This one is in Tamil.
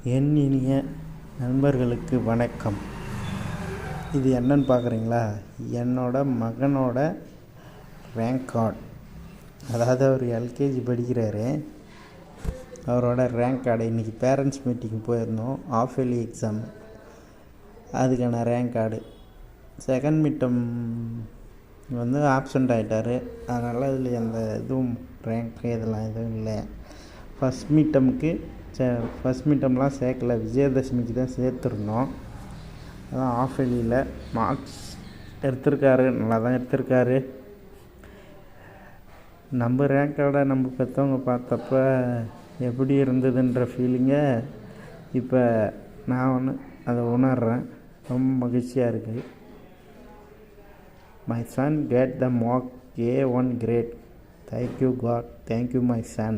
என் இனிய நண்பர்களுக்கு வணக்கம். இது என்னன்னு பார்க்குறீங்களா? என்னோட மகனோட ரேங்க் கார்டு. அதாவது அவர் எல்கேஜி படிக்கிறாரு. அவரோட ரேங்க் கார்டு இன்றைக்கி பேரண்ட்ஸ் மீட்டிங் போயிருந்தோம். ஆஃப் இயர்லி எக்ஸாம், அதுக்கான rank card. Second midterm absent ஆகிட்டார். அதனால் அதில் எந்த இதுவும் ரேங்க் இதெல்லாம் எதுவும் இல்லை. ஃபஸ்ட் மிட்டம்லாம் சேர்க்கல, விஜயதசமிக்கு தான் சேர்த்துருந்தோம். அதான் ஆஃப் இயர்லியில் மார்க்ஸ் எடுத்திருக்காரு, நல்லா தான் எடுத்திருக்காரு. நம்ம ரேங்க் கார்டை நம்ம பெற்றவங்க பார்த்தப்ப எப்படி இருந்ததுன்ற ஃபீலிங்கை இப்போ நான் அதை உணர்கிறேன். ரொம்ப மகிழ்ச்சியாக இருக்குது. My son get the mock A1 grade. Thank you God. Thank you my son.